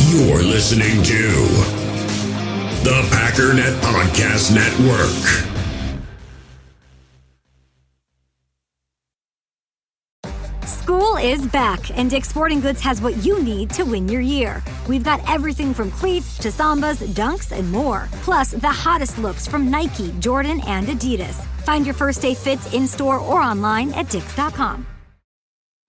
You're listening to the Packernet Podcast Network. School is back, and Dick's Sporting Goods has what you need to win your year. We've got everything from cleats to sambas, dunks, and more. Plus, the hottest looks from Nike, Jordan, and Adidas. Find your first day fits in-store or online at dicks.com.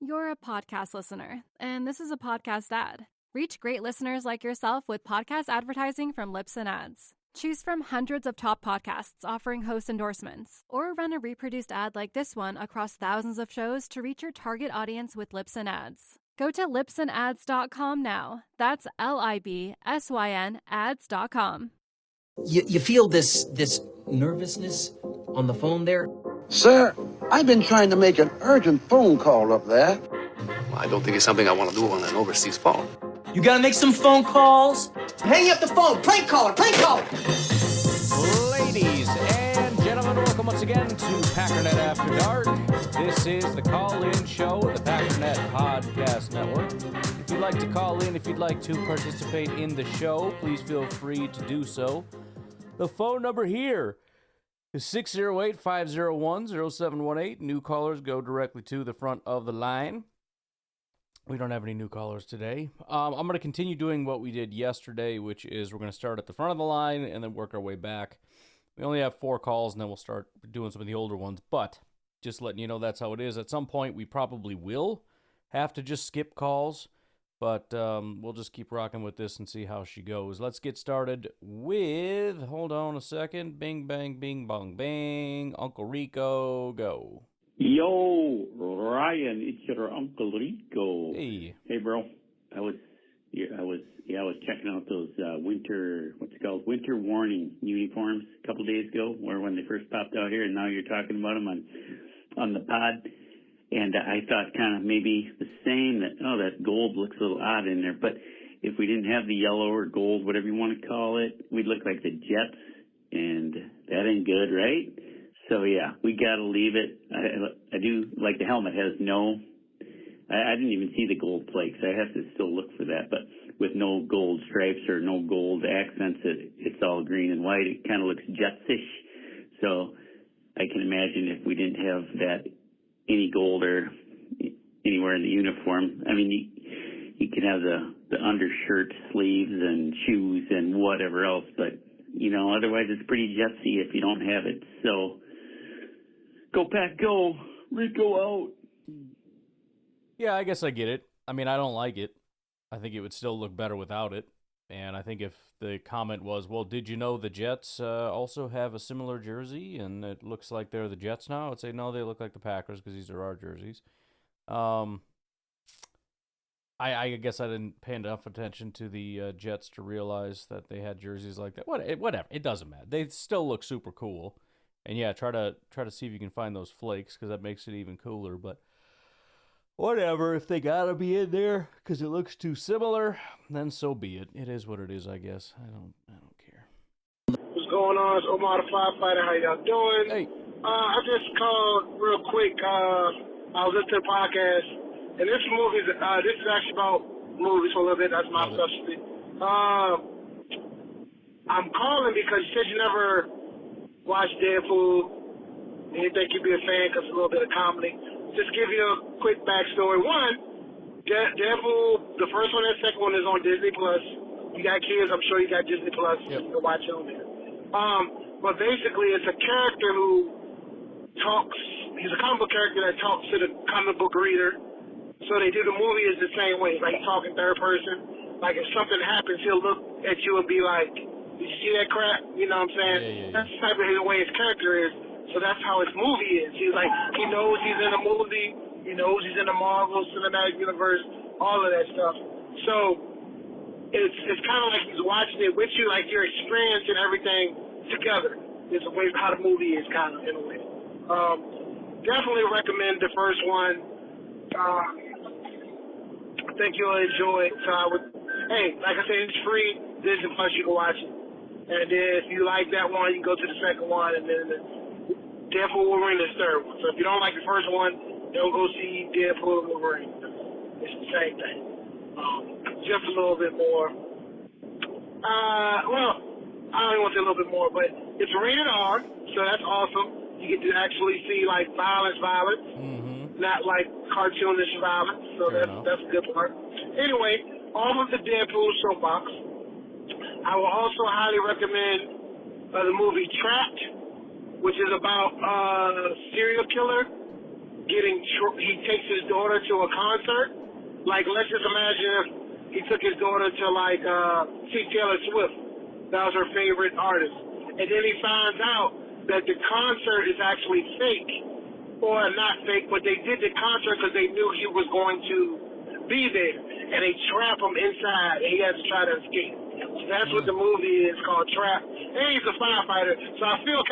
You're a podcast listener, and this is a podcast ad. Reach great listeners like yourself with podcast advertising from Lips and Ads. Choose from hundreds of top podcasts offering host endorsements, or run a reproduced ad like this one across thousands of shows to reach your target audience with Lips and Ads. Go to lipsandads.com now. That's LIBSYN ads.com. You feel this nervousness on the phone there? Sir, I've been trying to make an urgent phone call up there. I don't think it's something I want to do on an overseas phone. You gotta make some phone calls. Hang up the phone. Prank caller. Ladies and gentlemen, welcome once again to Packernet After Dark. This is the call-in show of the Packernet Podcast Network. If you'd like to call in, if you'd like to participate in the show, please feel free to do so. The phone number here is 608-501-0718. New callers go directly to the front of the line. We don't have any new callers today. I'm going to continue doing what we did yesterday, which is we're going to start at the front of the line and then work our way back. We only have 4 calls, and then we'll start doing some of the older ones. But just letting you know that's how it is. At some point, we probably will have to just skip calls. But we'll just keep rocking with this and see how she goes. Let's get started with, hold on a second, bing, bang, bing, bong, bang. Uncle Rico, go. Yo, Ryan, it's your Uncle Rico. Hey, bro. I was checking out those winter warning uniforms a couple days ago, or when they first popped out here, and now you're talking about them on the pod. And I thought kind of maybe the same, that gold looks a little odd in there. But if we didn't have the yellow or gold, whatever you want to call it, we'd look like the Jets, and that ain't good, right? So, yeah, we got to leave it. I do like the helmet has I didn't even see the gold flakes. I have to still look for that. But with no gold stripes or no gold accents, it's all green and white. It kind of looks Jetsish. So I can imagine if we didn't have that any gold or anywhere in the uniform. I mean, you can have the undershirt, sleeves, and shoes and whatever else. But, otherwise it's pretty Jetsy if you don't have it. So, go Pack, go. Rico out. yeah, I guess I get it. I mean, I don't like it. I think it would still look better without it. And I think if the comment was, well, did you know the Jets also have a similar jersey and it looks like they're the Jets now? I'd say, no, they look like the Packers because these are our jerseys. I guess I didn't pay enough attention to the Jets to realize that they had jerseys like that. Whatever. It doesn't matter. They still look super cool. And, yeah, try to see if you can find those flakes because that makes it even cooler. But whatever, if they gotta be in there because it looks too similar, then so be it. It is what it is, I guess. I don't care. What's going on? It's Omar the Firefighter. How y'all doing? Hey. I just called real quick. I was listening to the podcast, and this movie this is actually about movies for a little bit. That's my specialty. I'm calling because you said you never watched Deadpool, and you think you'd be a fan because it's a little bit of comedy. Just give you a quick backstory. One, Deadpool, the first one and the second one is on Disney Plus. You got kids, I'm sure you got Disney Plus. Yep. You can watch it on there. But basically, it's a character who talks. He's a comic book character that talks to the comic book reader. So they do the movie is the same way. Like, he's talking third person. Like, if something happens, he'll look at you and be like, "Did you see that crap?" You know what I'm saying? Yeah. That's the type of the way his character is. So that's how his movie is. He's like, he knows he's in a movie. He knows he's in the Marvel Cinematic Universe, all of that stuff. So it's kind of like he's watching it with you, like you're experiencing everything together. It's a way how the movie is, kind of, in a way. Definitely recommend the first one. I think you'll enjoy it. Hey, like I said, it's free. Disney Plus, you can watch it. And then if you like that one, you can go to the second one, and then Deadpool Wolverine is the third one. So if you don't like the first one, don't go see Deadpool and Wolverine. It's the same thing. Just a little bit more Well, I only want to say a little bit more, but it's rated R, so that's awesome. You get to actually see like violence, not like cartoonish violence. So that's a good part. Anyway, off of the Deadpool soapbox, I will also highly recommend the movie Trapped, which is about a serial killer he takes his daughter to a concert. Like, let's just imagine if he took his daughter to like see Taylor Swift. That was her favorite artist. And then he finds out that the concert is actually fake. Or not fake, but they did the concert because they knew he was going to be there. And they trap him inside, and he has to try to escape. So that's what the movie is called, Trap. And he's a firefighter. So I feel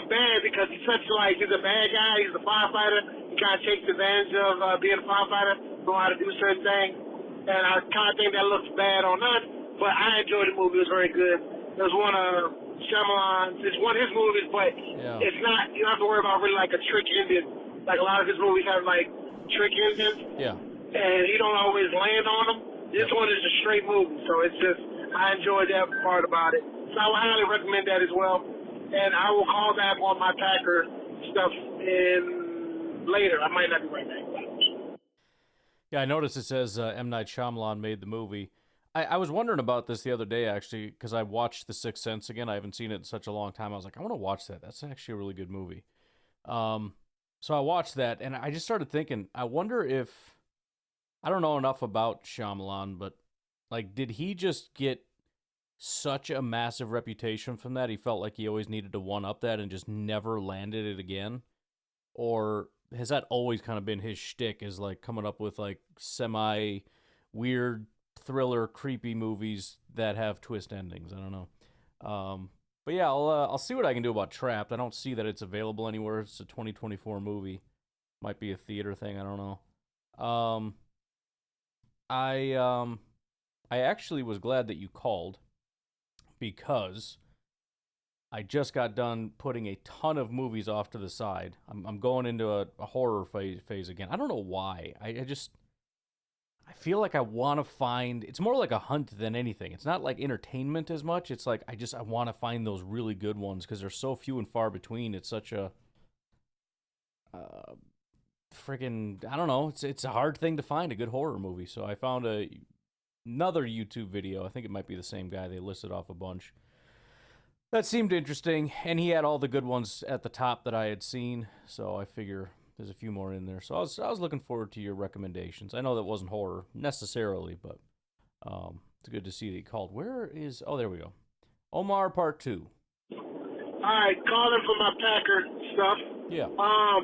bad because he's he's a bad guy, he's a firefighter. He kind of takes advantage of being a firefighter, know how to do certain things. And I kind of think that looks bad on us. But I enjoyed the movie. It was very good. It was one of Shyamalan. It's one of his movies, but it's not, you don't have to worry about really like a trick ending. Like a lot of his movies have like trick endings. Yeah. And he don't always land on them. This one is a straight movie. So it's just, I enjoyed that part about it. So I would highly recommend that as well. And I will call back on my Packer stuff later. I might not be right back. Yeah, I noticed it says M. Night Shyamalan made the movie. I was wondering about this the other day, actually, because I watched The Sixth Sense again. I haven't seen it in such a long time. I was like, I want to watch that. That's actually a really good movie. So I watched that, and I just started thinking, I wonder if... I don't know enough about Shyamalan, but, like, did he just get such a massive reputation from that? He felt like he always needed to one-up that and just never landed it again? Or has that always kind of been his shtick, is, like, coming up with, like, semi-weird thriller, creepy movies that have twist endings? I don't know. But yeah, I'll see what I can do about Trapped. I don't see that it's available anywhere. It's a 2024 movie. Might be a theater thing. I don't know. I actually was glad that you called, because I just got done putting a ton of movies off to the side. I'm going into a horror phase again. I don't know why. I feel like I want to find... It's more like a hunt than anything. It's not like entertainment as much. It's like I want to find those really good ones because they're so few and far between. It's such a... friggin'... I don't know. It's a hard thing to find a good horror movie. So I found another YouTube video. I think it might be the same guy. They listed off a bunch. That seemed interesting. And he had all the good ones at the top that I had seen. So I figure... There's a few more in there. So I was looking forward to your recommendations. I know that wasn't horror necessarily, but it's good to see that you called. Where is... Oh, there we go. Omar Part 2. All right, calling for my Packer stuff. Yeah. I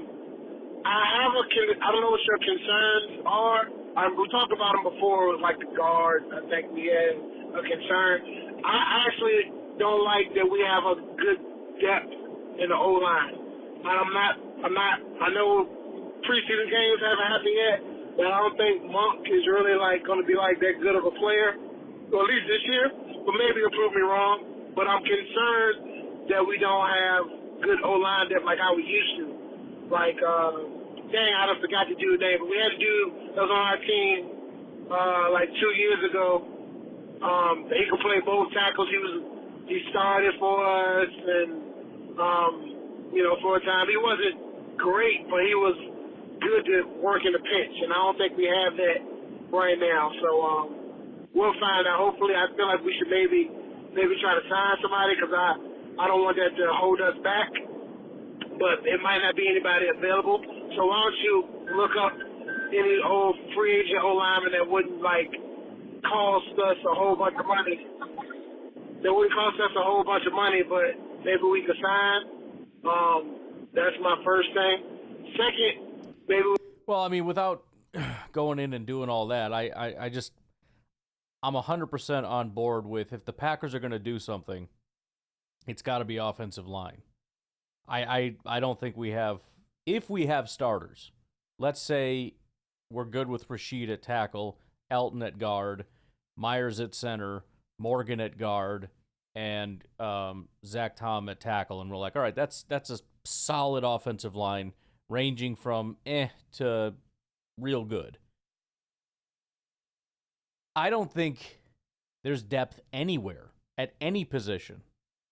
don't know what your concerns are. We talked about them before with like the guards. I think we had a concern. I actually don't like that we have a good depth in the O-line. I know preseason games haven't happened yet, but I don't think Monk is really like going to be like that good of a player, or at least this year. But maybe he'll prove me wrong. But I'm concerned that we don't have good O-line depth like how we used to. Like, I just forgot to do the name, but we had a dude that was on our team like 2 years ago. He could play both tackles. He started for us, and for a time he wasn't great, but he was good to work in the pinch, and I don't think we have that right now. So we'll find out. Hopefully, I feel like we should maybe try to sign somebody, because I don't want that to hold us back. But it might not be anybody available. So why don't you look up any old free agent O lineman that wouldn't like cost us a whole bunch of money? That wouldn't cost us a whole bunch of money, but maybe we could sign. That's my first thing. Second, maybe... Well, I mean, without going in and doing all that, I'm 100% on board with, if the Packers are going to do something, it's got to be offensive line. I don't think we have... If we have starters, let's say we're good with Rashid at tackle, Elton at guard, Myers at center, Morgan at guard, and Zach Tom at tackle, and we're like, all right, that's a solid offensive line, ranging from to real good. I don't think There's depth anywhere, at any position.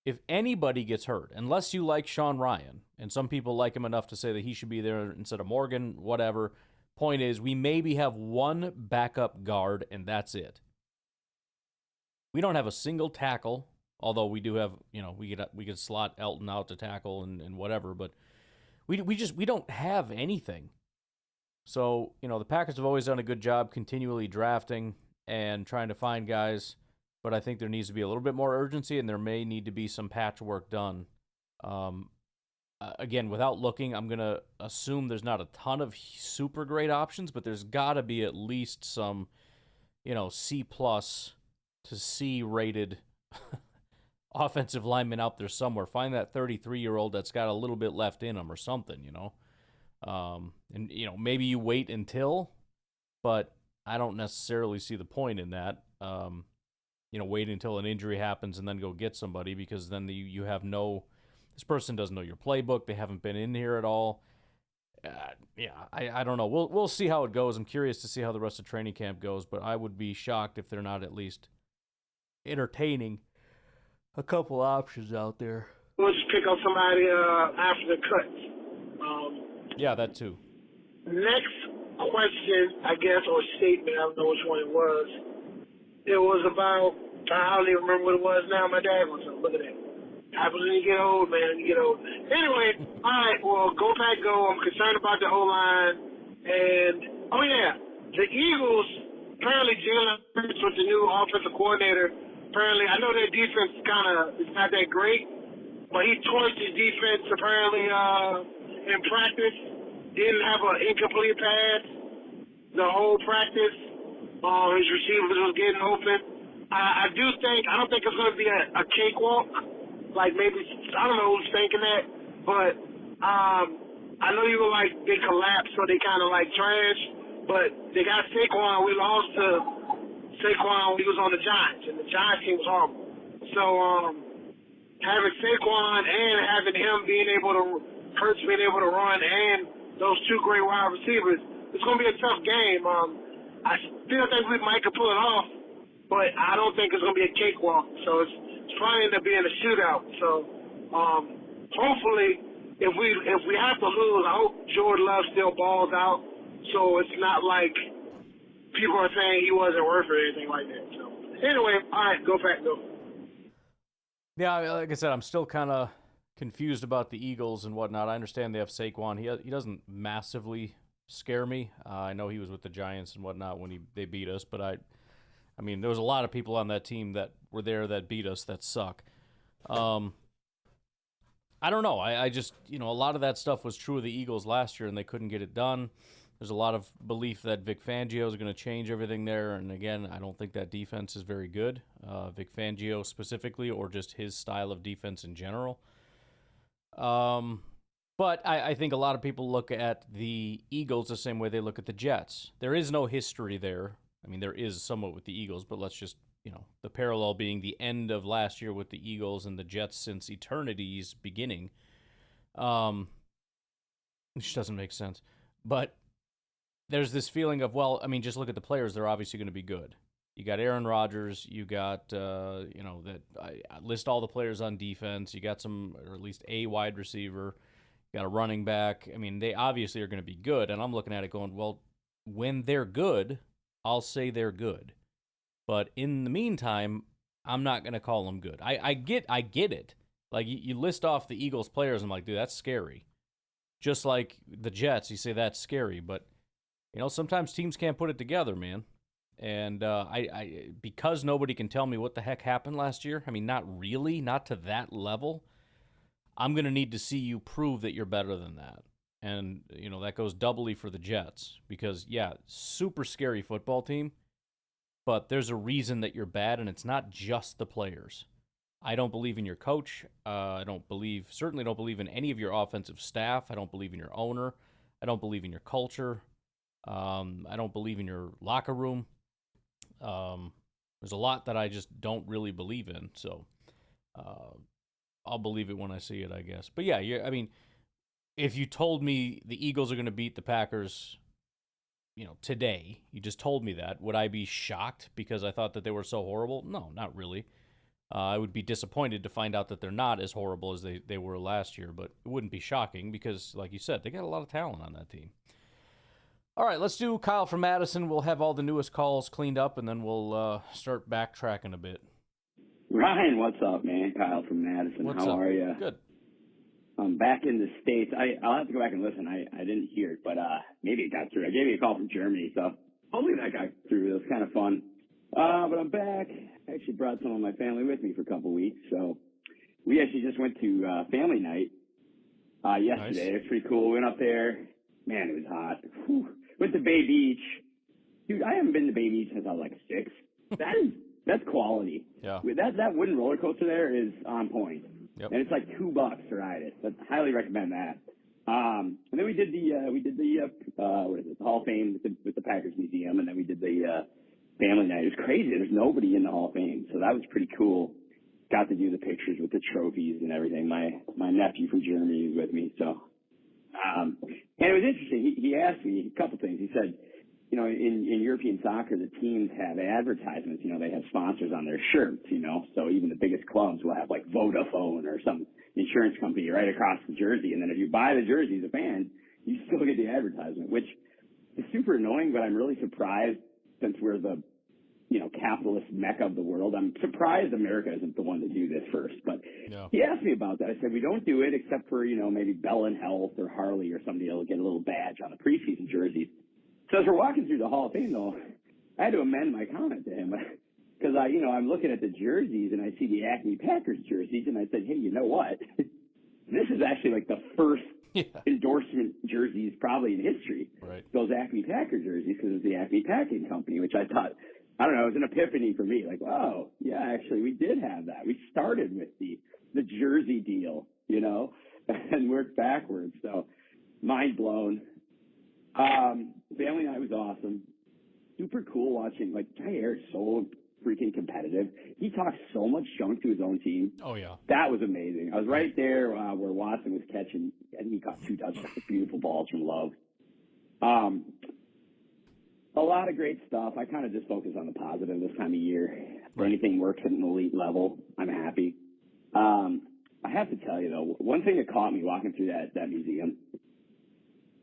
If anybody gets hurt, unless you like Sean Ryan, and some people like him enough to say that he should be there instead of Morgan, whatever. Point is, we maybe have one backup guard, and that's it. We don't have a single tackle, although we do have, we could slot Elton out to tackle and whatever, but we don't have anything. So, the Packers have always done a good job continually drafting and trying to find guys, but I think there needs to be a little bit more urgency, and there may need to be some patchwork done. Again, without looking, I'm going to assume there's not a ton of super great options, but there's got to be at least some, C+ to C rated offensive lineman out there somewhere. Find that 33-year-old that's got a little bit left in him or something, And, maybe you wait until, but I don't necessarily see the point in that. Wait until an injury happens and then go get somebody, because then you have this person doesn't know your playbook. They haven't been in here at all. I don't know. We'll see how it goes. I'm curious to see how the rest of training camp goes, but I would be shocked if they're not at least entertaining a couple options out there. We'll just pick up somebody after the cut. Yeah, that too. Next question, I guess, or statement, I don't know which one it was. It was about, I don't even remember what it was now. My dad was on. Look at that. Happens when you get old, man. You get old. Anyway, all right, well, go Pack go. I'm concerned about the O-line. And, oh, yeah, the Eagles, apparently Jalen Hurts with the new offensive coordinator, apparently, I know their defense is not that great, but he torched his defense apparently in practice. Didn't have an incomplete pass the whole practice. His receivers was getting open. I don't think it's going to be a cakewalk. Like maybe, I don't know who's thinking that, but I know you were like, they collapsed, so they kind of like trash, but they got Saquon. We lost to Saquon when he was on the Giants, and the Giants team was horrible. So having Saquon and having him Hurts being able to run, and those two great wide receivers, it's going to be a tough game. I still think we might could pull it off, but I don't think it's going to be a cakewalk. So it's probably end up being a shootout. So hopefully, if we have to lose, I hope Jordan Love still balls out, so it's not like people are saying he wasn't worth it or anything like that. So anyway, all right, go Pack, go. Yeah, like I said, I'm still kind of confused about the Eagles and whatnot. I understand they have Saquon. He doesn't massively scare me. I know he was with the Giants and whatnot when they beat us, but I mean, there was a lot of people on that team that were there that beat us that suck. I don't know. I just, a lot of that stuff was true of the Eagles last year, and they couldn't get it done. There's a lot of belief that Vic Fangio is going to change everything there, and again, I don't think that defense is very good. Vic Fangio specifically, or just his style of defense in general. But I think a lot of people look at the Eagles the same way they look at the Jets. There is no history there. I mean, there is somewhat with the Eagles, but let's just, the parallel being the end of last year with the Eagles and the Jets since eternity's beginning, which doesn't make sense. But there's this feeling of, just look at the players. They're obviously going to be good. You got Aaron Rodgers. You got, I list all the players on defense. You got some, or at least a wide receiver. You got a running back. I mean, they obviously are going to be good. And I'm looking at it going, well, when they're good, I'll say they're good. But in the meantime, I'm not going to call them good. I get it. Like, you list off the Eagles players, I'm like, dude, that's scary. Just like the Jets, you say that's scary. But, sometimes teams can't put it together, man. And I because nobody can tell me what the heck happened last year, I mean, not really, not to that level, I'm going to need to see you prove that you're better than that. And, that goes doubly for the Jets because, yeah, super scary football team, but there's a reason that you're bad, and it's not just the players. I don't believe in your coach. Certainly don't believe in any of your offensive staff. I don't believe in your owner. I don't believe in your culture. I don't believe in your locker room. There's a lot that I just don't really believe in, so I'll believe it when I see it, I guess. But yeah, if you told me the Eagles are going to beat the Packers today. You just told me that. Would I be shocked because I thought that they were so horrible? No, not really. I would be disappointed to find out that they're not as horrible as they were last year, but it wouldn't be shocking because, like you said, they got a lot of talent on that team. All right, let's do Kyle from Madison. We'll have all the newest calls cleaned up, and then we'll start backtracking a bit. Ryan, what's up, man? Kyle from Madison. How are you? Good. I'm back in the States. I'll have to go back and listen. I didn't hear it, but maybe it got through. I gave you a call from Germany, so hopefully that got through. It was kind of fun. But I'm back. I actually brought some of my family with me for a couple weeks, so we actually just went to family night yesterday. Nice. It was pretty cool. We went up there. Man, it was hot. Whew. Went to Bay Beach. Dude, I haven't been to Bay Beach since I was like 6. That's quality. Yeah. That wooden roller coaster there is on point. Yep. And it's like $2 to ride it. But highly recommend that. And then we did the what is it? The Hall of Fame with the Packers Museum, and then we did the family night. It was crazy. There's nobody in the Hall of Fame, so that was pretty cool. Got to do the pictures with the trophies and everything. My nephew from Germany was with me, so and it was interesting. He asked me a couple things. He said, in European soccer, the teams have advertisements. They have sponsors on their shirts. So even the biggest clubs will have like Vodafone or some insurance company right across the jersey. And then if you buy the jersey as a fan, you still get the advertisement, which is super annoying. But I'm really surprised since we're the capitalist mecca of the world. I'm surprised America isn't the one to do this first. But Yeah. He asked me about that. I said we don't do it except for maybe Bell and Health or Harley or somebody will get a little badge on the preseason jerseys. So as we're walking through the Hall of Fame, though, I had to amend my comment to him because I'm looking at the jerseys and I see the Acme Packers jerseys and I said, hey, you know what? This is actually like the first endorsement jerseys probably in history. Right. Those Acme Packer jerseys because it's the Acme Packing Company, which I thought, I don't know, it was an epiphany for me. Like, wow, yeah, actually we did have that. We started with the jersey deal, and worked backwards. So mind blown. Family night was awesome. Super cool watching. Like, Jair is so freaking competitive. He talks so much junk to his own team. Oh, yeah. That was amazing. I was right there where Watson was catching, and he caught 2 touchdowns, beautiful balls from Love. A lot of great stuff. I kind of just focus on the positive this time of year. If anything works at an elite level, I'm happy. I have to tell you, though, one thing that caught me walking through that museum,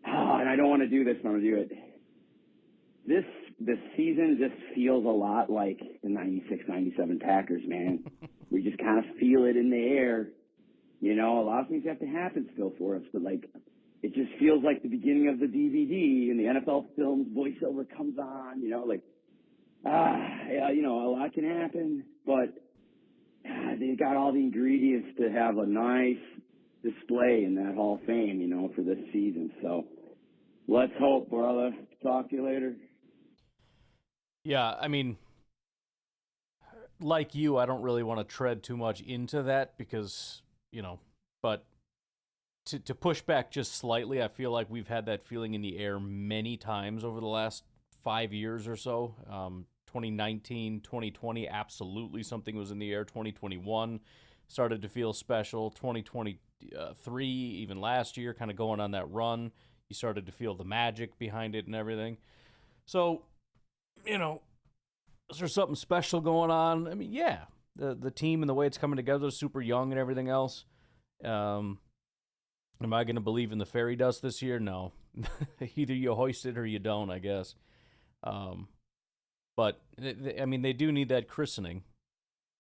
and I don't want to do this, but I'm going to do it. This season just feels a lot like the 96-97 Packers, man. We just kind of feel it in the air. A lot of things have to happen still for us, but it just feels like the beginning of the DVD and the NFL Films voiceover comes on, a lot can happen, but they got all the ingredients to have a nice display in that Hall of Fame, for this season. So let's hope, brother. Talk to you later. Yeah, I mean, like you, I don't really want to tread too much into that because, but to push back just slightly, I feel like we've had that feeling in the air many times over the last 5 years or so. 2019, 2020, absolutely something was in the air. 2021 started to feel special. 2023, even last year, kind of going on that run, you started to feel the magic behind it and everything. So, is there something special going on? I mean, yeah, the team and the way it's coming together is super young and everything else. Am I going to believe in the fairy dust this year? No. Either you hoist it or you don't, I guess. But, I mean, they do need that christening.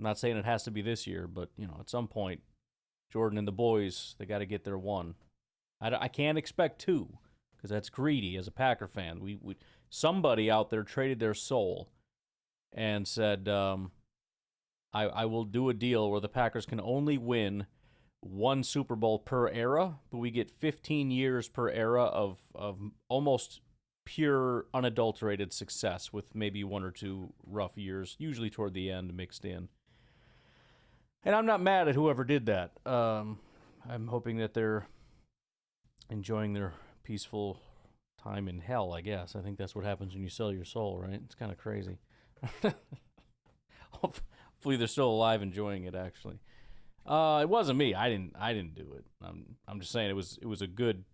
I'm not saying it has to be this year, but, at some point, Jordan and the boys, they got to get their one. I can't expect 2, because that's greedy as a Packer fan. We somebody out there traded their soul and said, I will do a deal where the Packers can only win 1 Super Bowl per era, but we get 15 years per era of almost pure, unadulterated success with maybe 1 or 2 rough years, usually toward the end, mixed in. And I'm not mad at whoever did that. I'm hoping that they're enjoying their peaceful time in hell, I guess. I think that's what happens when you sell your soul, right? It's kind of crazy. Hopefully they're still alive enjoying it, actually. It wasn't me. I didn't do it. I'm just saying it was a good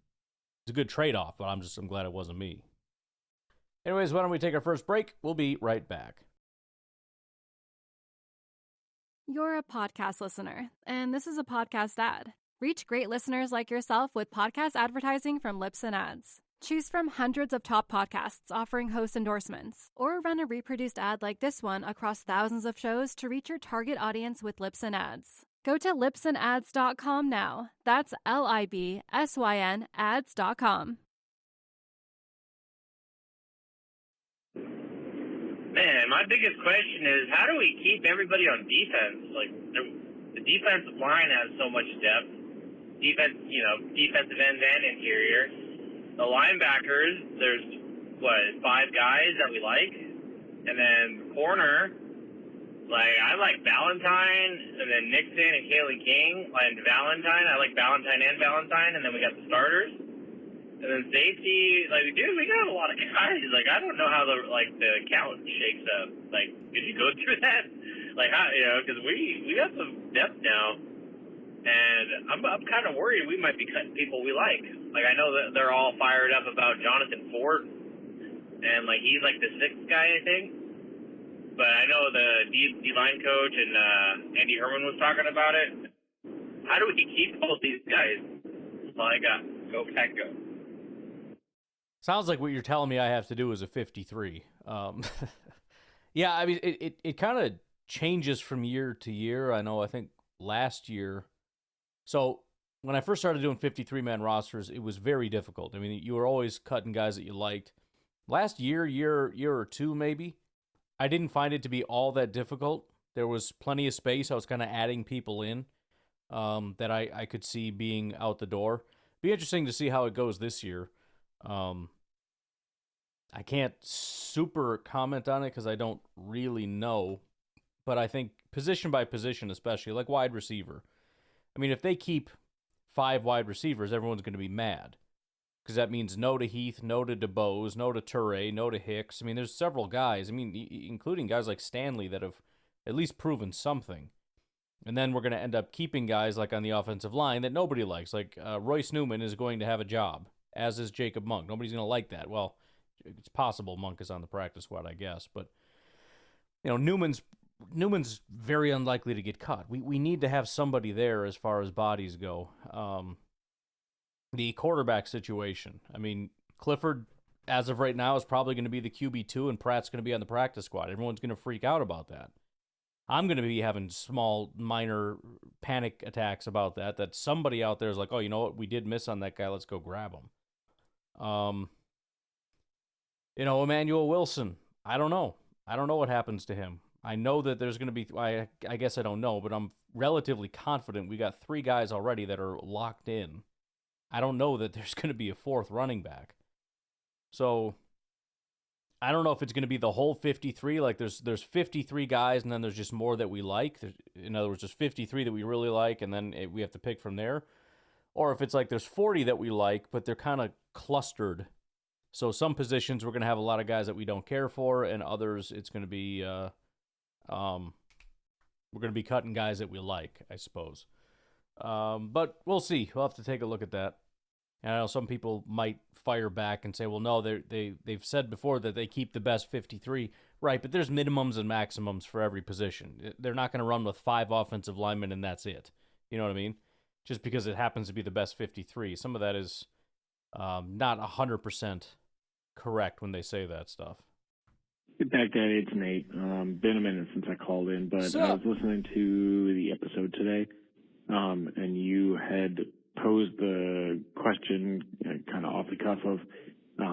trade-off, but I'm glad it wasn't me. Anyways, why don't we take our first break? We'll be right back. You're a podcast listener, and this is a podcast ad. Reach great listeners like yourself with podcast advertising from Lips and Ads. Choose from hundreds of top podcasts offering host endorsements, or run a reproduced ad like this one across thousands of shows to reach your target audience with Lips and Ads. Go to lipsandads.com now. That's LIBSYN ads.com. Man, my biggest question is, how do we keep everybody on defense? Like, the defensive line has so much depth. Defensive ends and interior. The linebackers, there's, 5 guys that we like? And then corner, I like Valentine, and then Nixon and Kaylee King, and Valentine. I like Valentine and Valentine, and then we got the starters. And then safety, we got a lot of guys. I don't know how the count shakes up. Did you go through that? Because we got some depth now, and I'm kind of worried we might be cutting people we like. I know that they're all fired up about Jonathan Ford, and he's the 6th guy, I think. But I know the D-line coach and Andy Herman was talking about it. How do we keep all these guys? That's all I got. Go Pack, go. Sounds like what you're telling me I have to do is a 53. Yeah, I mean, it kind of changes from year to year. I think last year, so when I first started doing 53-man rosters, it was very difficult. I mean, you were always cutting guys that you liked. Last year or two maybe, I didn't find it to be all that difficult. There was plenty of space. I was kind of adding people in that I could see being out the door. Be interesting to see how it goes this year. I can't super comment on it because I don't really know, but I think position by position, especially like wide receiver. I mean, if they keep 5 wide receivers, everyone's going to be mad because that means no to Heath, no to DeBose, no to Toure, no to Hicks. I mean, there's several guys, including guys like Stanley that have at least proven something. And then we're going to end up keeping guys like on the offensive line that nobody likes. Royce Newman is going to have a job, as is Jacob Monk. Nobody's going to like that. Well, it's possible Monk is on the practice squad, I guess. But, Newman's very unlikely to get cut. We need to have somebody there as far as bodies go. The quarterback situation. I mean, Clifford, as of right now, is probably going to be the QB2, and Pratt's going to be on the practice squad. Everyone's going to freak out about that. I'm going to be having small, minor panic attacks about that somebody out there is like, oh, you know what? We did miss on that guy. Let's go grab him. Emmanuel Wilson, I don't know. I don't know what happens to him. I know that there's going to be, I guess I don't know, but I'm relatively confident we got 3 guys already that are locked in. I don't know that there's going to be a 4th running back. So I don't know if it's going to be the whole 53. There's 53 guys, and then there's just more that we like. In other words, there's 53 that we really like, and then we have to pick from there. Or if it's there's 40 that we like, but they're kind of clustered. So some positions we're going to have a lot of guys that we don't care for, and others it's going to be we're going to be cutting guys that we like, I suppose. But we'll see. We'll have to take a look at that. And I know some people might fire back and say, well, no, they've said before that they keep the best 53. Right, but there's minimums and maximums for every position. They're not going to run with 5 offensive linemen and that's it. You know what I mean? Just because it happens to be the best 53. Some of that is not 100% correct when they say that stuff. Get back to that. It's Nate. Been a minute since I called in, but I was listening to the episode today, and you had posed the question kind of off the cuff of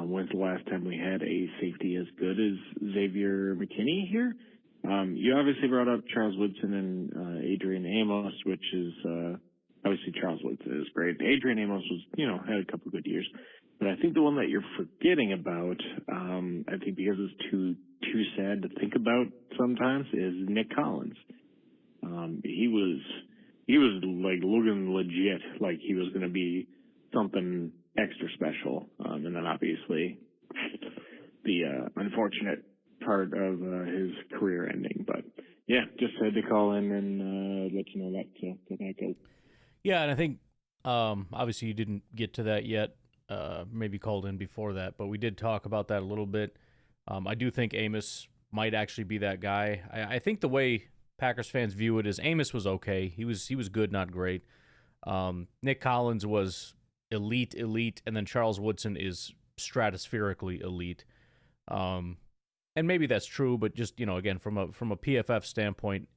when's the last time we had a safety as good as Xavier McKinney here? You obviously brought up Charles Woodson and Adrian Amos, which is obviously Charles Woodson is great. Adrian Amos was, had a couple good years. But I think the one that you're forgetting about, I think because it's too sad to think about sometimes, is Nick Collins. He was looking legit, like he was going to be something extra special. And then obviously the unfortunate part of his career ending. But yeah, just had to call in and let you know that. So that goes. Yeah, and I think obviously you didn't get to that yet. Maybe called in before that, but we did talk about that a little bit. I do think Amos might actually be that guy. I think the way Packers fans view it is Amos was okay. He was good, not great. Nick Collins was elite, and then Charles Woodson is stratospherically elite. And maybe that's true, but just, again, from a PFF standpoint,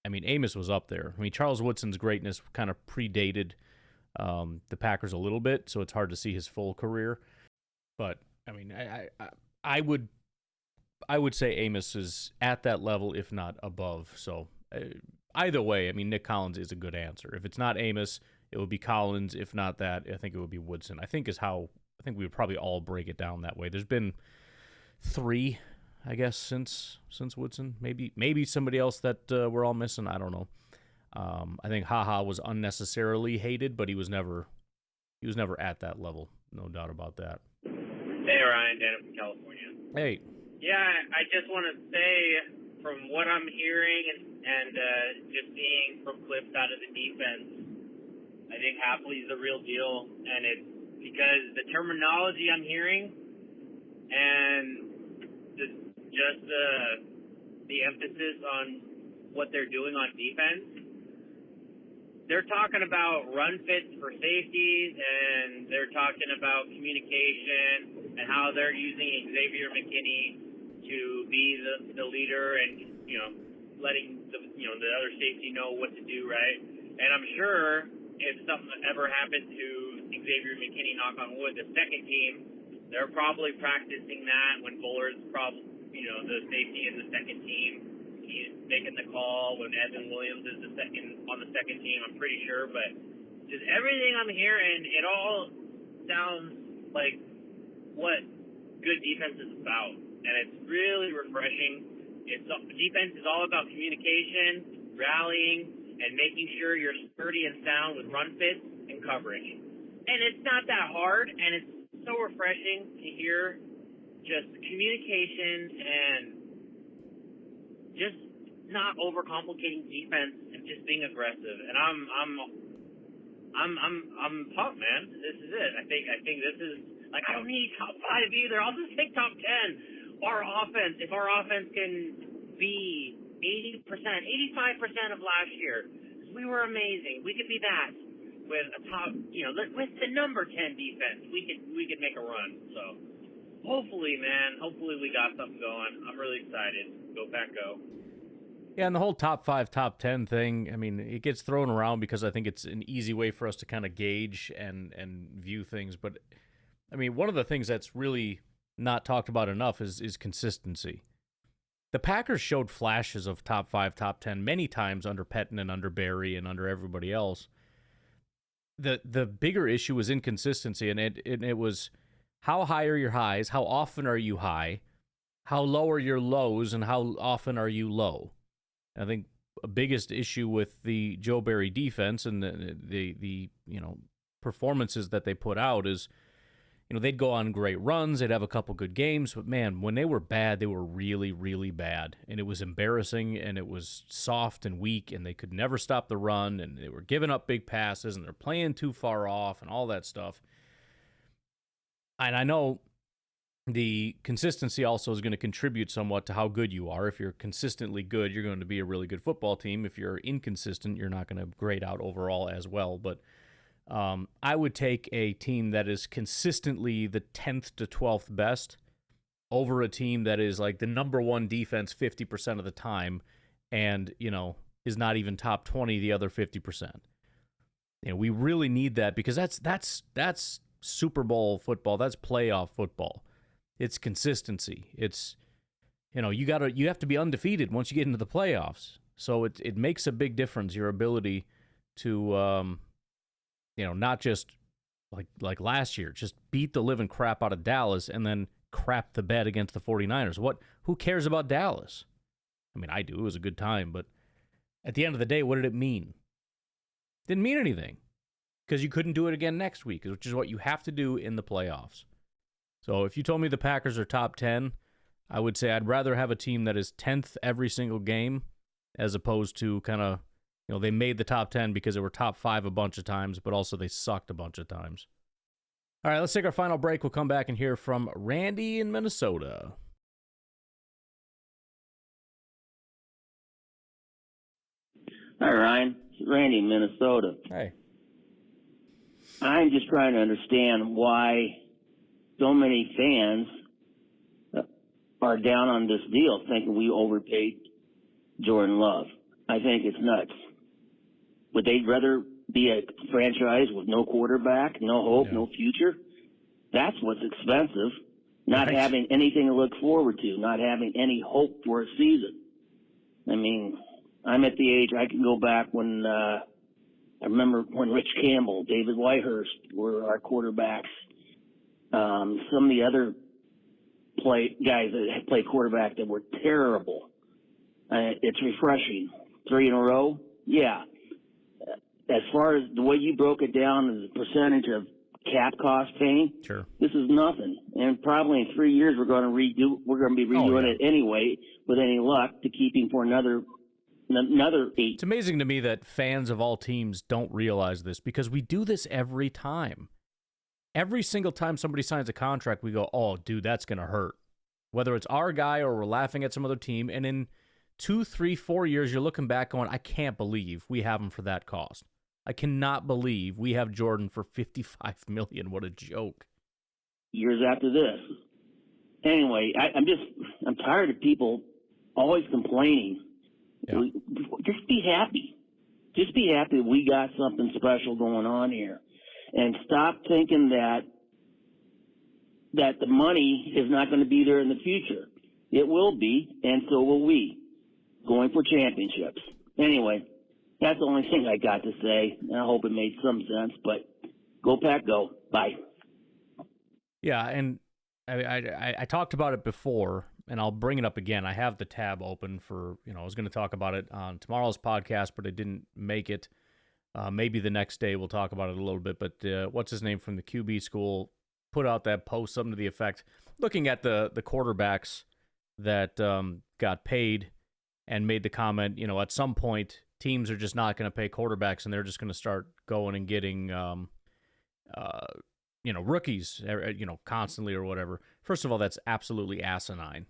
I mean, Amos was up there. I mean, Charles Woodson's greatness kind of predated the Packers a little bit, so it's hard to see his full career. But I mean, I would say Amos is at that level, if not above. So either way, I mean, Nick Collins is a good answer. If it's not Amos, it would be Collins. If not that, I think it would be Woodson. I think we would probably all break it down that way. There's been 3, I guess, since Woodson. Maybe somebody else that we're all missing. I don't know. I think HaHa was unnecessarily hated, but he was never at that level. No doubt about that. Hey, Ryan, Dan from California. Hey. Yeah, I just want to say, from what I'm hearing and just seeing from clips out of the defense, I think Hapley's the real deal, and it's because the terminology I'm hearing and just the emphasis on what they're doing on defense. They're talking about run fits for safeties, and they're talking about communication and how they're using Xavier McKinney to be the leader and, letting the other safety know what to do, right? And I'm sure if something ever happened to Xavier McKinney, knock on wood, the second team, they're probably practicing that when Buller's the safety in the second team. He's making the call when Evan Williams is on the second team, I'm pretty sure. But just everything I'm hearing, it all sounds like what good defense is about. And it's really refreshing. Defense is all about communication, rallying, and making sure you're sturdy and sound with run fits and coverage. And it's not that hard, and it's so refreshing to hear just communication and just not overcomplicating defense and just being aggressive. And I'm pumped, man. This is it. I think this is I don't need top 5 either. I'll just take top 10. If our offense can be 80%, 85% of last year, we were amazing. We could be that with a top, with the number 10 defense. We could make a run. So hopefully, man, we got something going. I'm really excited. Go Pack, go. Yeah, and the whole top 5, top 10 thing, I mean, it gets thrown around because I think it's an easy way for us to kind of gauge and view things. But, I mean, one of the things that's really not talked about enough is consistency. The Packers showed flashes of top 5, top 10 many times under Pettine and under Barry and under everybody else. The bigger issue was inconsistency, and it was how high are your highs, how often are you high, how low are your lows, and how often are you low. I think a biggest issue with the Joe Barry defense and the performances that they put out is, they'd go on great runs, they'd have a couple good games, but man, when they were bad, they were really, really bad. And it was embarrassing, and it was soft and weak, and they could never stop the run, and they were giving up big passes, and they're playing too far off, and all that stuff. And I know the consistency also is going to contribute somewhat to how good you are. If you're consistently good, you're going to be a really good football team. If you're inconsistent, you're not going to grade out overall as well. But I would take a team that is consistently the 10th to 12th best over a team that is like the number 1 defense 50% of the time and, is not even top 20 the other 50%. We really need that because that's Super Bowl football. That's playoff football. It's consistency. It's, you have to be undefeated once you get into the playoffs. So it makes a big difference, your ability to, not just like last year, just beat the living crap out of Dallas and then crap the bed against the 49ers. Who cares about Dallas? I mean, I do. It was a good time, but at the end of the day, what did it mean? Didn't mean anything because you couldn't do it again next week, which is what you have to do in the playoffs. So if you told me the Packers are top 10, I would say I'd rather have a team that is 10th every single game as opposed to kind of, they made the top 10 because they were top 5 a bunch of times, but also they sucked a bunch of times. All right, let's take our final break. We'll come back and hear from Randy in Minnesota. Hi, Ryan. It's Randy in Minnesota. Hey. I'm just trying to understand why so many fans are down on this deal, thinking we overpaid Jordan Love. I think it's nuts. Would they rather be a franchise with no quarterback, no hope, no future? That's what's expensive. Not having anything to look forward to, not having any hope for a season. I mean, I'm at the age I can go back when I remember when Rich Campbell, David Whitehurst were our quarterbacks. Some of the other guys that play quarterback that were terrible. It's refreshing. 3 in a row? Yeah. As far as the way you broke it down as a percentage of cap cost paying, sure, this is nothing. And probably in 3 years we're going to be redoing it anyway with any luck to keep him for another 8. It's amazing to me that fans of all teams don't realize this, because we do this every time. Every single time somebody signs a contract, we go, oh, dude, that's going to hurt. Whether it's our guy or we're laughing at some other team, and in 2, 3, 4 years, you're looking back going, I can't believe we have him for that cost. I cannot believe we have Jordan for $55 million. What a joke. Years after this. Anyway, I'm tired of people always complaining. Yeah. Just be happy. Just be happy we got something special going on here. And stop thinking that the money is not going to be there in the future. It will be, and so will we, going for championships. Anyway, that's the only thing I got to say. I hope it made some sense, but go Pack, go. Bye. Yeah, and I talked about it before, and I'll bring it up again. I have the tab open for, I was going to talk about it on tomorrow's podcast, but I didn't make it. Maybe the next day we'll talk about it a little bit, but what's his name from the QB school put out that post, something to the effect, looking at the quarterbacks that got paid, and made the comment, at some point teams are just not going to pay quarterbacks, and they're just going to start going and getting, rookies, constantly or whatever. First of all, that's absolutely asinine.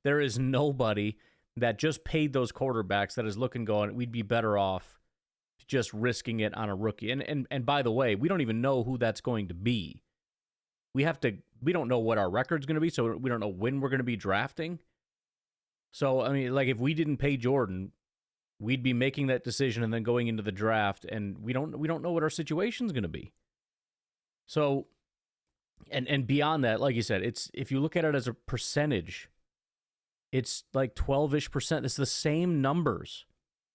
There is nobody that just paid those quarterbacks that is looking going, we'd be better off just risking it on a rookie. And by the way, we don't even know who that's going to be. We don't know what our record's going to be, so we don't know when we're going to be drafting. So, I mean, like, if we didn't pay Jordan, we'd be making that decision and then going into the draft, and we don't know what our situation's going to be. So, and beyond that, like you said, it's, if you look at it as a percentage, it's like 12-ish%. It's the same numbers.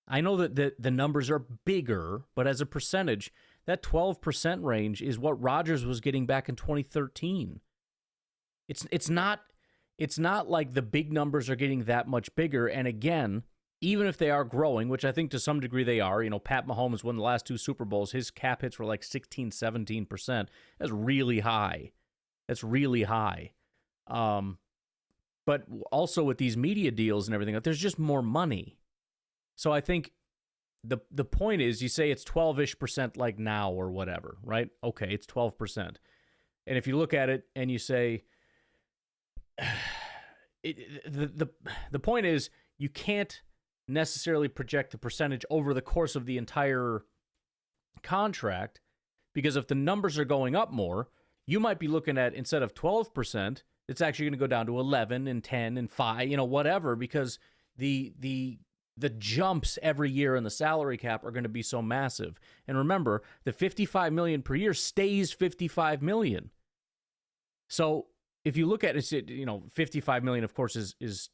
I know that the numbers are bigger, but as a percentage, that 12% range is what Rodgers was getting back in 2013. It's not like the big numbers are getting that much bigger. And again, even if they are growing, which I think to some degree they are, Pat Mahomes won the last 2 Super Bowls. His cap hits were like 16, 17%. That's really high. But also with these media deals and everything, there's just more money. So I think the point is, you say it's 12-ish% like now or whatever, right? Okay, it's 12%. And if you look at it and you say, the point is, you can't necessarily project the percentage over the course of the entire contract, because if the numbers are going up more, you might be looking at, instead of 12%, it's actually going to go down to 11 and 10 and 5, whatever, because the jumps every year in the salary cap are going to be so massive. And remember, the $55 million per year stays $55 million. So if you look at it, $55 million, of course, is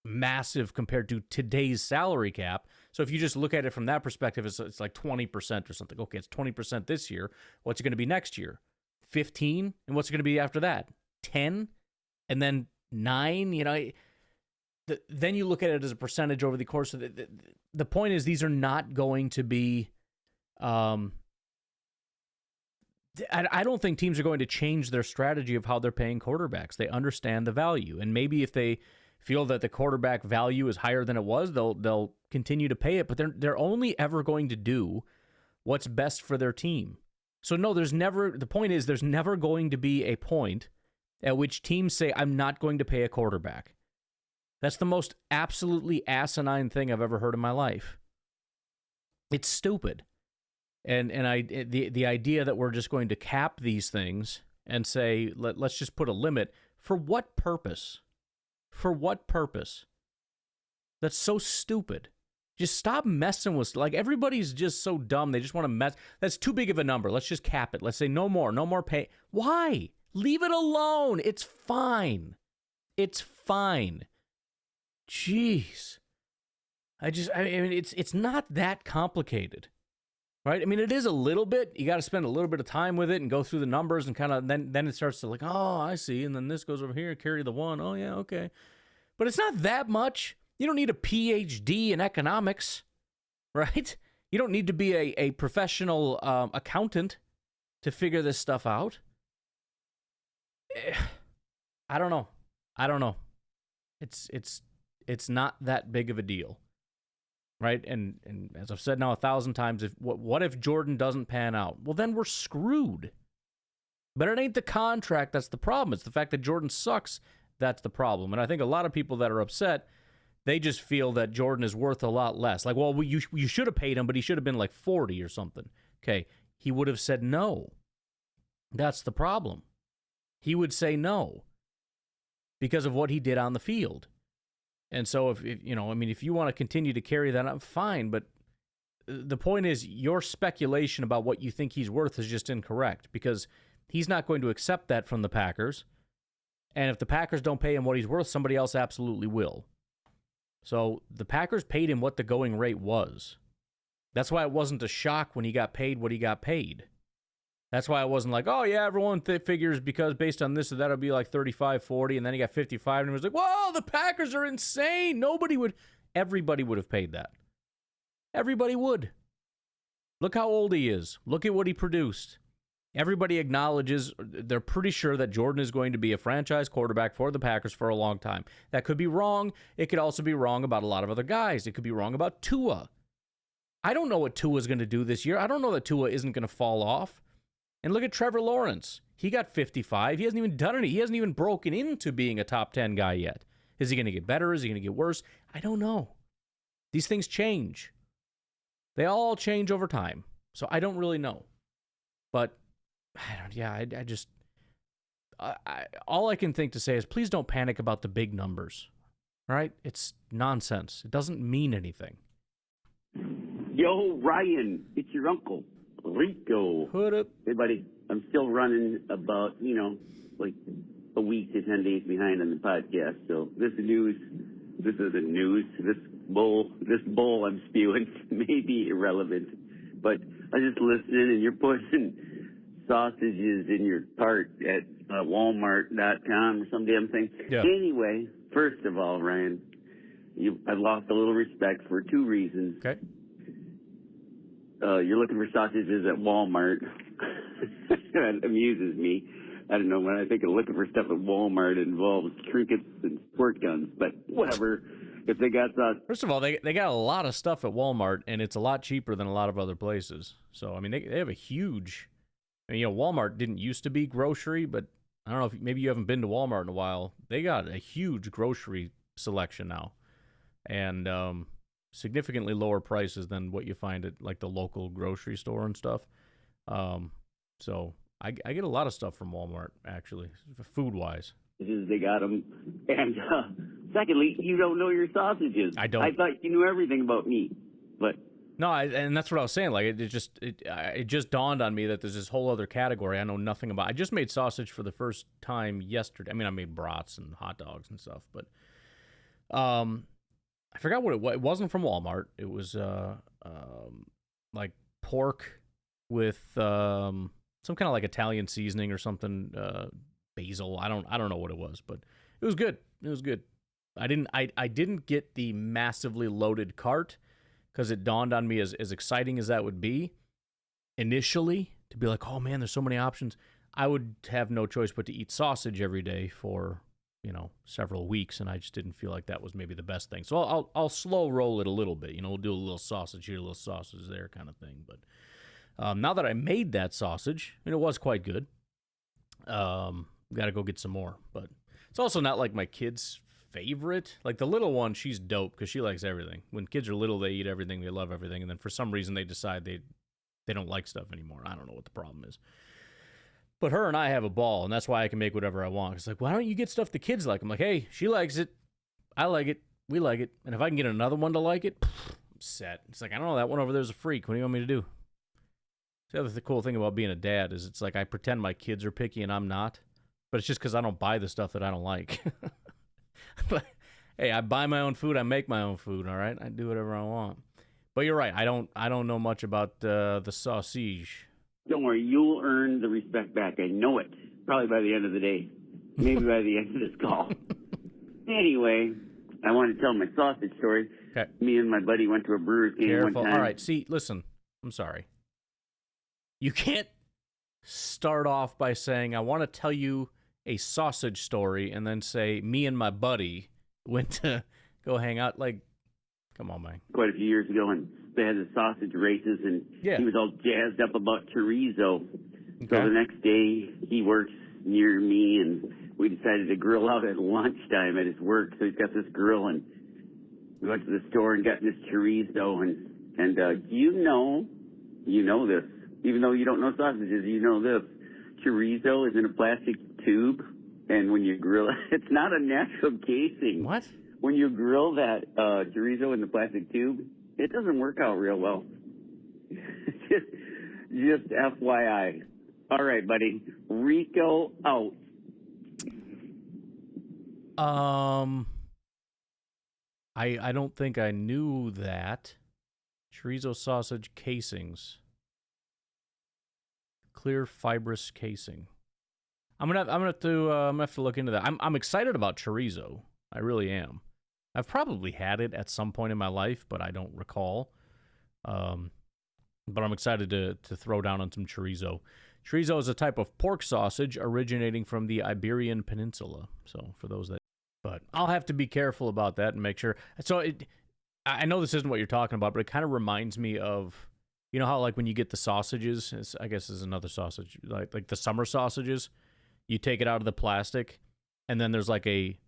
massive compared to today's salary cap. So if you just look at it from that perspective, it's like 20% or something. Okay, it's 20% this year. What's it going to be next year? 15? And what's it going to be after that? 10? And then 9? Then you look at it as a percentage over the course of the point is, these are not going to be, I don't think teams are going to change their strategy of how they're paying quarterbacks. They understand the value. And maybe if they feel that the quarterback value is higher than it was, they'll continue to pay it, but they're only ever going to do what's best for their team. So no, the point is, there's never going to be a point at which teams say, I'm not going to pay a quarterback. That's the most absolutely asinine thing I've ever heard in my life. It's stupid. And the idea that we're just going to cap these things and say, let's just put a limit. For what purpose? For what purpose? That's so stupid. Just stop messing with, like, everybody's just so dumb. They just want to mess. That's too big of a number. Let's just cap it. Let's say no more pay. Why? Leave it alone. It's fine. It's fine. Jeez. I mean, it's not that complicated, right? I mean, it is a little bit. You got to spend a little bit of time with it and go through the numbers and kind of, then it starts to like, oh, I see. And then this goes over here, carry the one. Oh, yeah, okay. But it's not that much. You don't need a PhD in economics, right? You don't need to be a professional accountant to figure this stuff out. I don't know. It's not that big of a deal, right? And as I've said now 1,000 times, what if Jordan doesn't pan out? Well, then we're screwed. But it ain't the contract that's the problem. It's the fact that Jordan sucks that's the problem. And I think a lot of people that are upset, they just feel that Jordan is worth a lot less. Like, well, you should have paid him, but he should have been like 40 or something. Okay, he would have said no. That's the problem. He would say no because of what he did on the field. And so if you want to continue to carry that up, fine. But the point is, your speculation about what you think he's worth is just incorrect, because he's not going to accept that from the Packers. And if the Packers don't pay him what he's worth, somebody else absolutely will. So the Packers paid him what the going rate was. That's why it wasn't a shock when he got paid what he got paid. That's why it wasn't like, oh, yeah, everyone figures because based on this or that'll be like 35, 40, and then he got 55, and it was like, whoa, the Packers are insane. Everybody would have paid that. Everybody would. Look how old he is. Look at what he produced. Everybody acknowledges, they're pretty sure that Jordan is going to be a franchise quarterback for the Packers for a long time. That could be wrong. It could also be wrong about a lot of other guys. It could be wrong about Tua. I don't know what Tua is going to do this year. I don't know that Tua isn't going to fall off. And look at Trevor Lawrence. He got 55. He hasn't even done any. He hasn't even broken into being a top 10 guy yet. Is he going to get better? Is he going to get worse? I don't know. These things change. They all change over time. So I don't really know. But all I can think to say is please don't panic about the big numbers. All right? It's nonsense. It doesn't mean anything. Yo, Ryan, it's your uncle, Rico. What up? Hey, buddy. I'm still running about, like a week to 10 days behind on the podcast. So this isn't news. This bull I'm spewing may be irrelevant. But I was just listening, and you're putting sausages in your cart at Walmart.com or some damn thing. Yeah. Anyway, first of all, Ryan, I've lost a little respect for two reasons. Okay. You're looking for sausages at Walmart. That amuses me. I don't know, when I think of looking for stuff at Walmart, it involves trinkets and squirt guns, but whatever. If they got sausages. First of all, they got a lot of stuff at Walmart, and it's a lot cheaper than a lot of other places. So, I mean, they have a huge... I mean, Walmart didn't used to be grocery, but I don't know if maybe you haven't been to Walmart in a while. They got a huge grocery selection now, and significantly lower prices than what you find at like the local grocery store and stuff. So I get a lot of stuff from Walmart, actually, food-wise. They got them. And secondly, you don't know your sausages. I don't. I thought you knew everything about meat, but... No, and that's what I was saying. Like it just dawned on me that there's this whole other category I know nothing about. I just made sausage for the first time yesterday. I mean, I made brats and hot dogs and stuff, but I forgot what it was. It wasn't from Walmart. It was like pork with some kind of like Italian seasoning or something, basil. I don't know what it was, but it was good. It was good. I didn't get the massively loaded cart, because it dawned on me as exciting as that would be initially, to be like, oh man, there's so many options. I would have no choice but to eat sausage every day for, several weeks, and I just didn't feel like that was maybe the best thing. So I'll slow roll it a little bit. We'll do a little sausage here, a little sausage there kind of thing. But now that I made that sausage, and it was quite good, got to go get some more. But it's also not like my kids favorite. Like the little one, she's dope because she likes everything. When kids are little, they eat everything, they love everything, and then for some reason they decide they don't like stuff anymore. I don't know what the problem is. But her and I have a ball, and that's why I can make whatever I want. It's like, why don't you get stuff the kids like? I'm like, hey, she likes it, I like it, we like it, and if I can get another one to like it, I'm set. It's like, I don't know, that one over there is a freak. What do you want me to do? The other cool thing about being a dad is it's like I pretend my kids are picky and I'm not, but it's just because I don't buy the stuff that I don't like. But hey, I buy my own food, I make my own food, all right? I do whatever I want. But you're right, I don't know much about the sausage. Don't worry, you'll earn the respect back. I know it. Probably by the end of the day. Maybe by the end of this call. Anyway, I want to tell my sausage story. Okay. Me and my buddy went to a brewer's game one time. All right, see, listen, I'm sorry. You can't start off by saying, I want to tell you a sausage story, and then say, me and my buddy went to go hang out. Like, come on, man. Quite a few years ago, and they had the sausage races, and he was all jazzed up about chorizo. Okay. So the next day, he works near me, and we decided to grill out at lunchtime at his work. So he's got this grill, and we went to the store and got this chorizo, and you know this. Even though you don't know sausages, you know this. Chorizo is in a plastic tube, and when you grill it, it's not a natural casing. What? When you grill that chorizo in the plastic tube, it doesn't work out real well. just FYI. All right, buddy. Rico out. I don't think I knew that. Chorizo sausage casings. Clear fibrous casing. I'm gonna have to look into that. I'm excited about chorizo. I really am. I've probably had it at some point in my life, but I don't recall. But I'm excited to throw down on some chorizo. Chorizo is a type of pork sausage originating from the Iberian Peninsula. So for those that, but I'll have to be careful about that and make sure. So I know this isn't what you're talking about, but it kind of reminds me of, you know how like when you get the sausages, I guess is another sausage, like the summer sausages, you take it out of the plastic, and then there's like a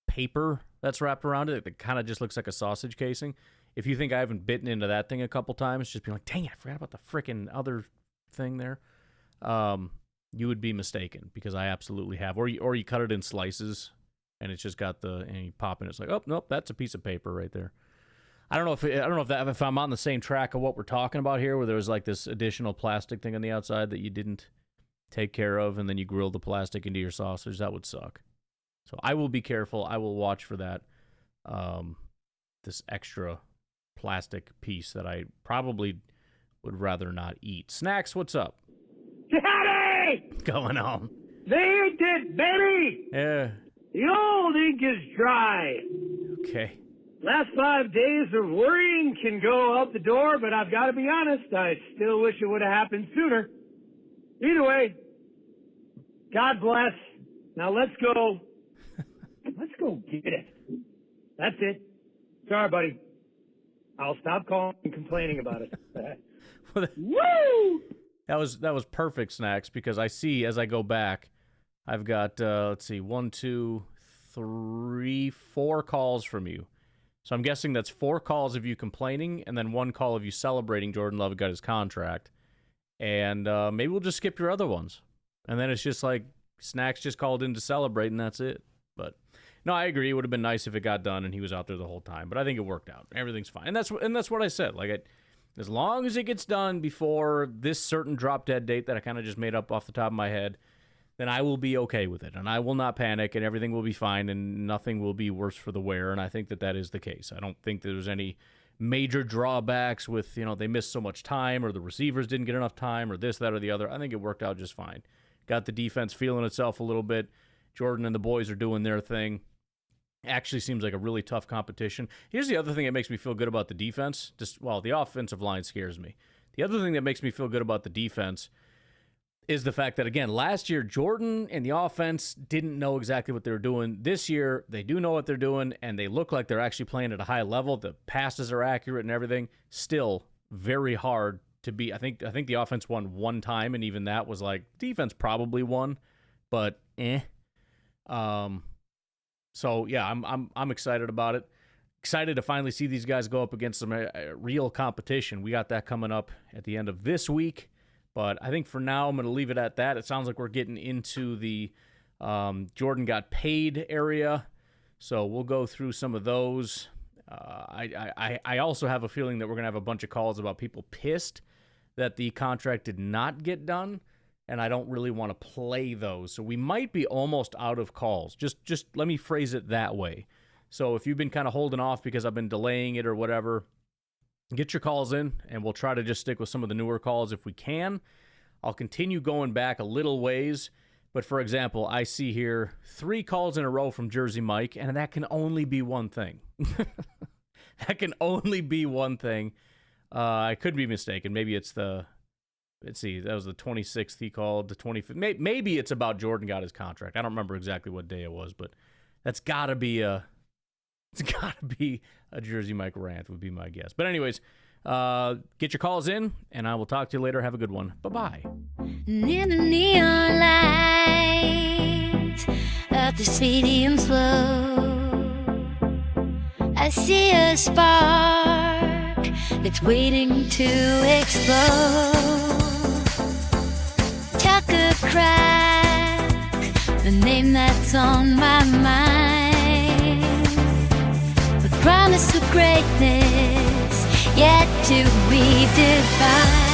paper that's wrapped around it that kind of just looks like a sausage casing. If you think I haven't bitten into that thing a couple times, just being like, dang it, I forgot about the frickin' other thing there, you would be mistaken, because I absolutely have. Or you cut it in slices, and it's just got and you pop in, it's like, oh, nope, that's a piece of paper right there. I don't know if I'm on the same track of what we're talking about here, where there was like this additional plastic thing on the outside that you didn't take care of, and then you grilled the plastic into your sausage. That would suck. So I will be careful. I will watch for that. This extra plastic piece that I probably would rather not eat. Snacks, what's up? Daddy! What's going on? They ain't it, baby! Yeah. The old ink is dry. Okay. Last 5 days of worrying can go out the door, but I've got to be honest, I still wish it would have happened sooner. Either way, God bless. Now let's go. Let's go get it. That's it. Sorry, buddy. I'll stop calling and complaining about it. Woo! That was perfect, Snacks, because I see as I go back, I've got, let's see, 1, 2, 3, 4 calls from you. So I'm guessing that's 4 calls of you complaining, and then 1 call of you celebrating Jordan Love got his contract. And maybe we'll just skip your other ones. And then it's just like Snacks just called in to celebrate, and that's it. But no, I agree. It would have been nice if it got done and he was out there the whole time. But I think it worked out. Everything's fine. And that's what I said. Like, as long as it gets done before this certain drop dead date that I kind of just made up off the top of my head, then I will be okay with it, and I will not panic, and everything will be fine, and nothing will be worse for the wear, and I think that is the case. I don't think there's any major drawbacks with, they missed so much time, or the receivers didn't get enough time, or this, that, or the other. I think it worked out just fine. Got the defense feeling itself a little bit. Jordan and the boys are doing their thing. Actually seems like a really tough competition. Here's the other thing that makes me feel good about the defense. The offensive line scares me. The other thing that makes me feel good about the defense is the fact that, again, last year, Jordan and the offense didn't know exactly what they were doing. This year, they do know what they're doing, and they look like they're actually playing at a high level. The passes are accurate and everything. Still very hard to beat. I think the offense won 1 time, and even that was like, defense probably won, but So yeah, I'm excited about it. Excited to finally see these guys go up against some real competition. We got that coming up at the end of this week. But I think for now, I'm going to leave it at that. It sounds like we're getting into the Jordan got paid area. So we'll go through some of those. I also have a feeling that we're going to have a bunch of calls about people pissed that the contract did not get done. And I don't really want to play those. So we might be almost out of calls. Just let me phrase it that way. So if you've been kind of holding off because I've been delaying it or whatever, get your calls in, and we'll try to just stick with some of the newer calls if we can. I'll continue going back a little ways, but for example, I see here 3 calls in a row from Jersey Mike, and that can only be one thing. That can only be one thing. I could be mistaken. Maybe it's let's see, that was the 26th he called, the 25th. Maybe it's about Jordan got his contract. I don't remember exactly what day it was, but that's got to be a Jersey Mike rant would be my guess. But anyways, get your calls in, and I will talk to you later. Have a good one. Bye-bye. Near the neon lights of the stadium's glow, I see a spark that's waiting to explode. Tucker Crack, the name that's on my mind. Promise of greatness yet to be defined.